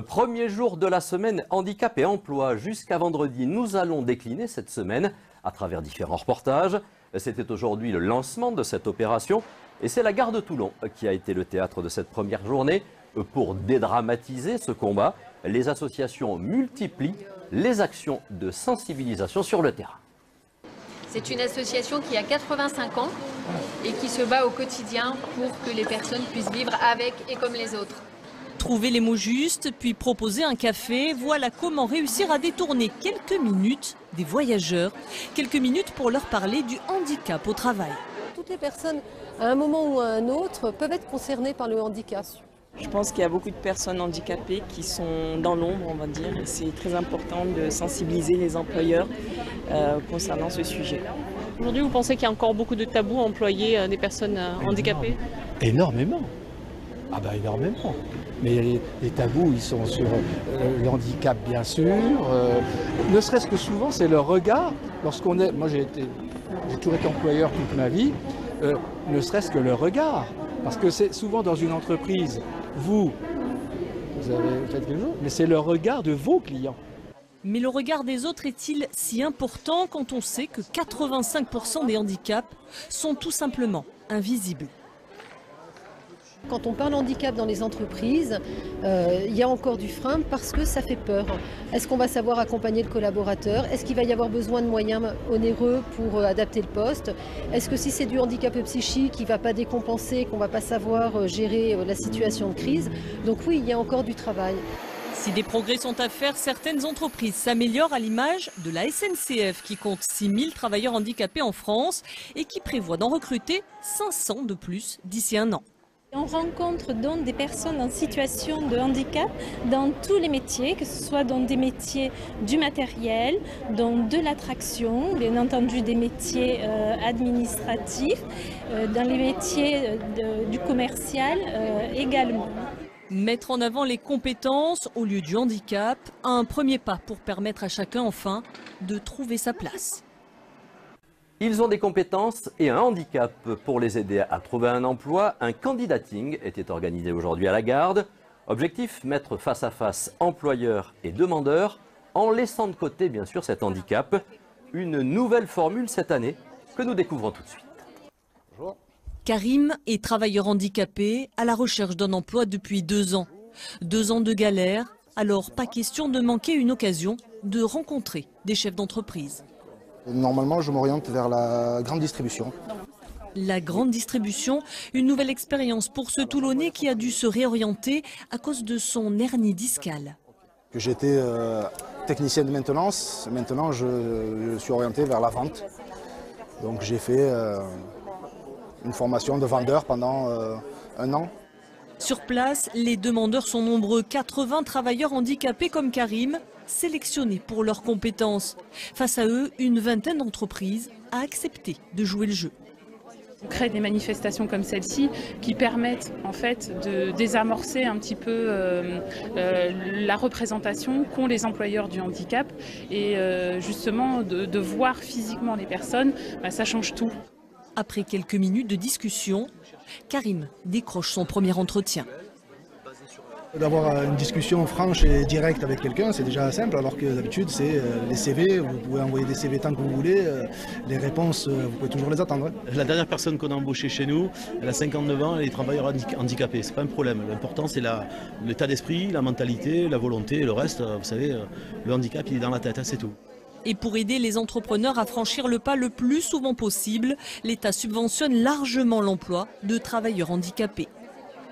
Premier jour de la semaine handicap et emploi. Jusqu'à vendredi, nous allons décliner cette semaine à travers différents reportages. C'était aujourd'hui le lancement de cette opération et c'est la gare de Toulon qui a été le théâtre de cette première journée. Pour dédramatiser ce combat, les associations multiplient les actions de sensibilisation sur le terrain. C'est une association qui a 85 ans et qui se bat au quotidien pour que les personnes puissent vivre avec et comme les autres. Trouver les mots justes, puis proposer un café, voilà comment réussir à détourner quelques minutes des voyageurs. Quelques minutes pour leur parler du handicap au travail. Toutes les personnes, à un moment ou à un autre, peuvent être concernées par le handicap. Je pense qu'il y a beaucoup de personnes handicapées qui sont dans l'ombre, on va dire. Et c'est très important de sensibiliser les employeurs concernant ce sujet. Aujourd'hui, vous pensez qu'il y a encore beaucoup de tabous à employer des personnes handicapées ? Énormément. Ah bah énormément. Mais les tabous, ils sont sur le handicap, bien sûr. Ne serait-ce que souvent, c'est le regard. Lorsqu'on est, moi j'ai toujours été employeur toute ma vie. Ne serait-ce que le regard. Parce que c'est souvent dans une entreprise, vous avez fait quelque chose, mais c'est le regard de vos clients. Mais le regard des autres est-il si important quand on sait que 85% des handicaps sont tout simplement invisibles ? Quand on parle handicap dans les entreprises, il y a encore du frein parce que ça fait peur. Est-ce qu'on va savoir accompagner le collaborateur? Est-ce qu'il va y avoir besoin de moyens onéreux pour adapter le poste? Est-ce que si c'est du handicap psychique, il ne va pas décompenser, qu'on ne va pas savoir gérer la situation de crise? Donc oui, il y a encore du travail. Si des progrès sont à faire, certaines entreprises s'améliorent à l'image de la SNCF qui compte 6000 travailleurs handicapés en France et qui prévoit d'en recruter 500 de plus d'ici un an. On rencontre donc des personnes en situation de handicap dans tous les métiers, que ce soit dans des métiers du matériel, dans de l'attraction, bien entendu des métiers administratifs, dans les métiers du commercial également. Mettre en avant les compétences au lieu du handicap, un premier pas pour permettre à chacun enfin de trouver sa place. Ils ont des compétences et un handicap. Pour les aider à trouver un emploi, un candidating était organisé aujourd'hui à la Garde. Objectif, mettre face à face employeurs et demandeurs en laissant de côté bien sûr cet handicap. Une nouvelle formule cette année que nous découvrons tout de suite. Bonjour. Karim est travailleur handicapé à la recherche d'un emploi depuis 2 ans. 2 ans de galère, alors pas question de manquer une occasion de rencontrer des chefs d'entreprise. Normalement, je m'oriente vers la grande distribution. La grande distribution, une nouvelle expérience pour ce Toulonnais qui a dû se réorienter à cause de son hernie discale. J'étais technicien de maintenance. Maintenant, je suis orienté vers la vente. Donc j'ai fait une formation de vendeur pendant 1 an. Sur place, les demandeurs sont nombreux. 80 travailleurs handicapés comme Karim, sélectionnés pour leurs compétences. Face à eux, une vingtaine d'entreprises a accepté de jouer le jeu. On crée des manifestations comme celle-ci qui permettent en fait de désamorcer un petit peu la représentation qu'ont les employeurs du handicap et justement de voir physiquement les personnes, ça change tout. Après quelques minutes de discussion, Karim décroche son premier entretien. D'avoir une discussion franche et directe avec quelqu'un, c'est déjà simple, alors que d'habitude, c'est les CV. Vous pouvez envoyer des CV tant que vous voulez. Les réponses, vous pouvez toujours les attendre. La dernière personne qu'on a embauchée chez nous, elle a 59 ans, elle est travailleur handicapé. C'est pas un problème. L'important, c'est l'état d'esprit, la mentalité, la volonté. Et le reste, vous savez, le handicap, il est dans la tête, c'est tout. Et pour aider les entrepreneurs à franchir le pas le plus souvent possible, l'État subventionne largement l'emploi de travailleurs handicapés.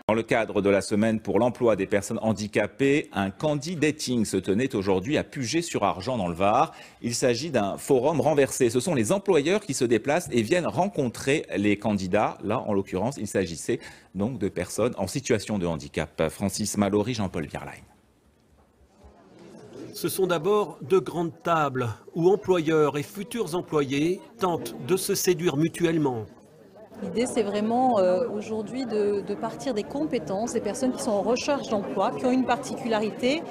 Dans le cadre de la semaine pour l'emploi des personnes handicapées, un candidating se tenait aujourd'hui à Puget-sur-Argent dans le Var. Il s'agit d'un forum renversé. Ce sont les employeurs qui se déplacent et viennent rencontrer les candidats. Là, en l'occurrence, il s'agissait donc de personnes en situation de handicap. Francis Mallory, Jean-Paul Bierlein. Ce sont d'abord de grandes tables où employeurs et futurs employés tentent de se séduire mutuellement. L'idée, c'est vraiment aujourd'hui de partir des compétences, des personnes qui sont en recherche d'emploi, qui ont une particularité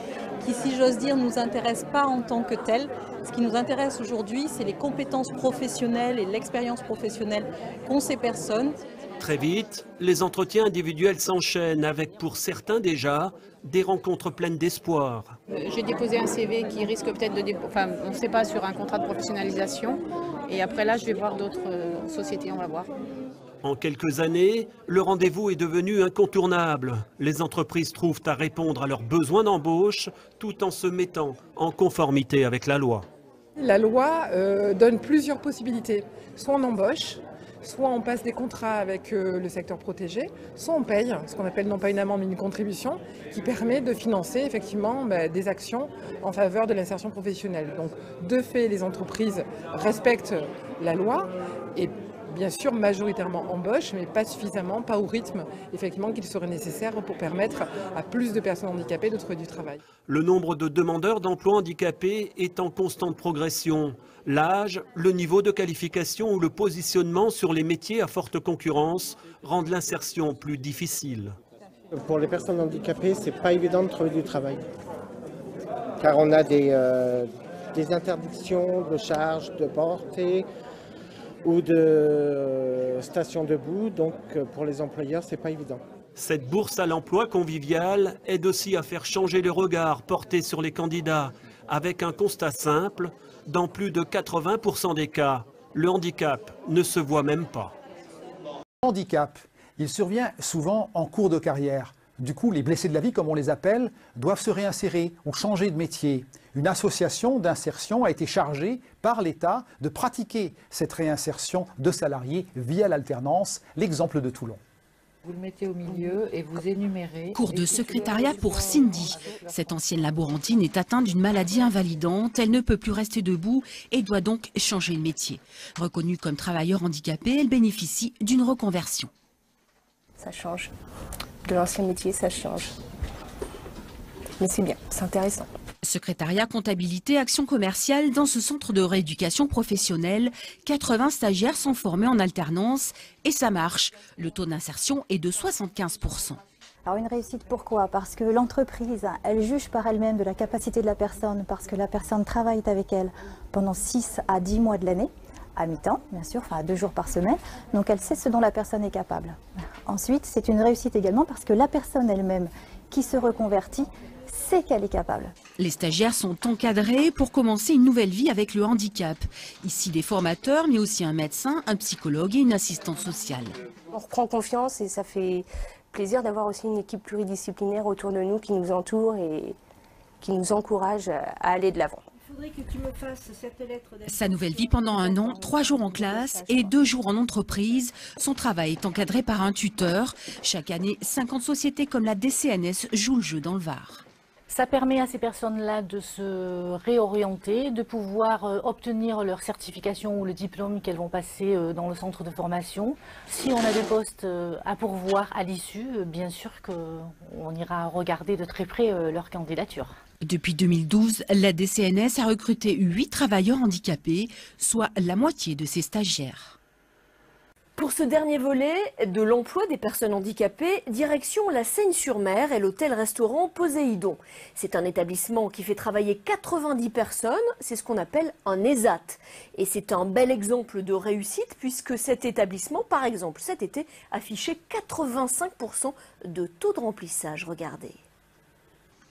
qui, si j'ose dire, ne nous intéresse pas en tant que telle. Ce qui nous intéresse aujourd'hui, c'est les compétences professionnelles et l'expérience professionnelle qu'ont ces personnes. Très vite, les entretiens individuels s'enchaînent avec, pour certains déjà, des rencontres pleines d'espoir. J'ai déposé un CV qui risque peut-être de... on ne sait pas, sur un contrat de professionnalisation. Et après là, je vais voir d'autres sociétés, on va voir. En quelques années, le rendez-vous est devenu incontournable. Les entreprises trouvent à répondre à leurs besoins d'embauche tout en se mettant en conformité avec la loi. La loi donne plusieurs possibilités. Soit on embauche, soit on passe des contrats avec le secteur protégé, soit on paye, ce qu'on appelle non pas une amende mais une contribution, qui permet de financer effectivement des actions en faveur de l'insertion professionnelle. Donc de fait, les entreprises respectent la loi et bien sûr majoritairement embauchent, mais pas suffisamment, pas au rythme effectivement qu'il serait nécessaire pour permettre à plus de personnes handicapées de trouver du travail. Le nombre de demandeurs d'emploi handicapés est en constante progression. L'âge, le niveau de qualification ou le positionnement sur les métiers à forte concurrence rendent l'insertion plus difficile. Pour les personnes handicapées, c'est pas évident de trouver du travail, car on a des interdictions de charge, de portée ou de stations debout, donc pour les employeurs, c'est pas évident. Cette bourse à l'emploi convivial aide aussi à faire changer le regard porté sur les candidats, avec un constat simple, dans plus de 80% des cas, le handicap ne se voit même pas. Le handicap, il survient souvent en cours de carrière. Du coup, les blessés de la vie, comme on les appelle, doivent se réinsérer ou changer de métier. Une association d'insertion a été chargée par l'État de pratiquer cette réinsertion de salariés via l'alternance, l'exemple de Toulon. Vous le mettez au milieu et vous énumérez. Cours de secrétariat pour Cindy. Cette ancienne laborantine est atteinte d'une maladie invalidante. Elle ne peut plus rester debout et doit donc changer de métier. Reconnue comme travailleur handicapé, elle bénéficie d'une reconversion. Ça change. De l'ancien métier, ça change. Mais c'est bien, c'est intéressant. Secrétariat, comptabilité, action commerciale, dans ce centre de rééducation professionnelle, 80 stagiaires sont formés en alternance et ça marche. Le taux d'insertion est de 75%. Alors une réussite, pourquoi? Parce que l'entreprise, elle juge par elle-même de la capacité de la personne, parce que la personne travaille avec elle pendant 6 à 10 mois de l'année, à mi-temps, bien sûr, enfin à 2 jours par semaine, donc elle sait ce dont la personne est capable. Ensuite, c'est une réussite également parce que la personne elle-même qui se reconvertit, sait qu'elle est capable. Les stagiaires sont encadrés pour commencer une nouvelle vie avec le handicap. Ici des formateurs, mais aussi un médecin, un psychologue et une assistante sociale. On reprend confiance et ça fait plaisir d'avoir aussi une équipe pluridisciplinaire autour de nous qui nous entoure et qui nous encourage à aller de l'avant. Sa nouvelle vie pendant 1 an, 3 jours en classe et 2 jours en entreprise. Son travail est encadré par un tuteur. Chaque année, 50 sociétés comme la DCNS jouent le jeu dans le Var. Ça permet à ces personnes-là de se réorienter, de pouvoir obtenir leur certification ou le diplôme qu'elles vont passer dans le centre de formation. Si on a des postes à pourvoir à l'issue, bien sûr qu'on ira regarder de très près leur candidature. Depuis 2012, la DCNS a recruté 8 travailleurs handicapés, soit la moitié de ses stagiaires. Pour ce dernier volet de l'emploi des personnes handicapées, direction la Seigne-sur-Mer et l'hôtel-restaurant Poséidon. C'est un établissement qui fait travailler 90 personnes, c'est ce qu'on appelle un ESAT. Et c'est un bel exemple de réussite puisque cet établissement, par exemple cet été, affichait 85% de taux de remplissage. Regardez.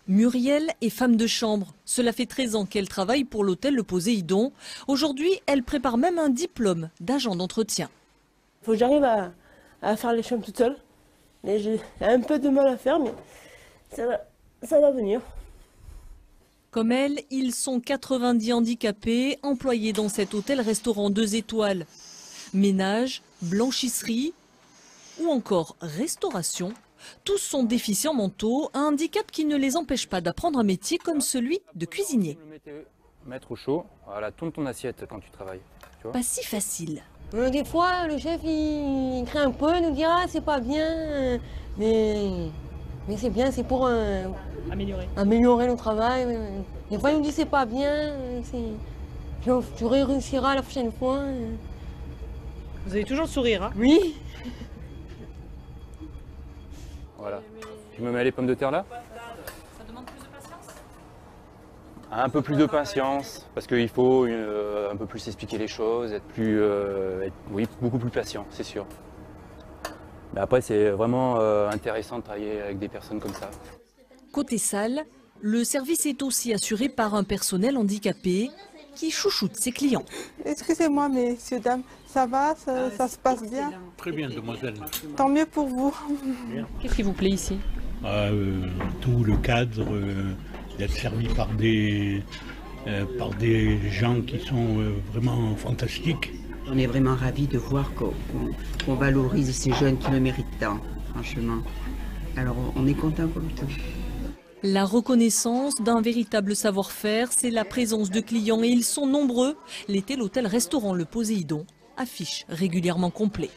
Muriel est femme de chambre. Cela fait 13 ans qu'elle travaille pour l'hôtel Le Poséidon. Aujourd'hui, elle prépare même un diplôme d'agent d'entretien. Il faut que j'arrive à faire les chambres toute seule. J'ai un peu de mal à faire, mais ça va venir. Comme elle, ils sont 90 handicapés employés dans cet hôtel-restaurant 2 étoiles. Ménage, blanchisserie ou encore restauration. Tous sont déficients mentaux, un handicap qui ne les empêche pas d'apprendre un métier comme celui de cuisinier. Mettre au chaud, voilà, tourne ton assiette quand tu travailles. Tu vois ? Pas si facile. Des fois, le chef, il craint un peu, il nous dit « Ah, c'est pas bien, mais c'est bien, c'est pour améliorer le travail. » Des fois, il nous dit « C'est pas bien, tu réussiras la prochaine fois. » Vous avez toujours le sourire, hein? Oui. Voilà. Je me mets les pommes de terre là. Ça demande plus de patience? Un peu plus de patience, parce qu'il faut un peu plus expliquer les choses, oui, beaucoup plus patient, c'est sûr. Mais après, c'est vraiment intéressant de travailler avec des personnes comme ça. Côté salle, le service est aussi assuré par un personnel handicapé qui chouchoute ses clients. Excusez-moi, messieurs, dames, ça va, ça se passe bien? Très bien, demoiselle. Tant mieux pour vous. Qu'est-ce qui vous plaît ici? Tout le cadre, d'être servi par des gens qui sont vraiment fantastiques. On est vraiment ravis de voir qu'on valorise ces jeunes qui le méritent tant, franchement. Alors on est content comme tout. La reconnaissance d'un véritable savoir-faire, c'est la présence de clients et ils sont nombreux. L'été, l'hôtel-restaurant Le Poséidon affiche régulièrement complet.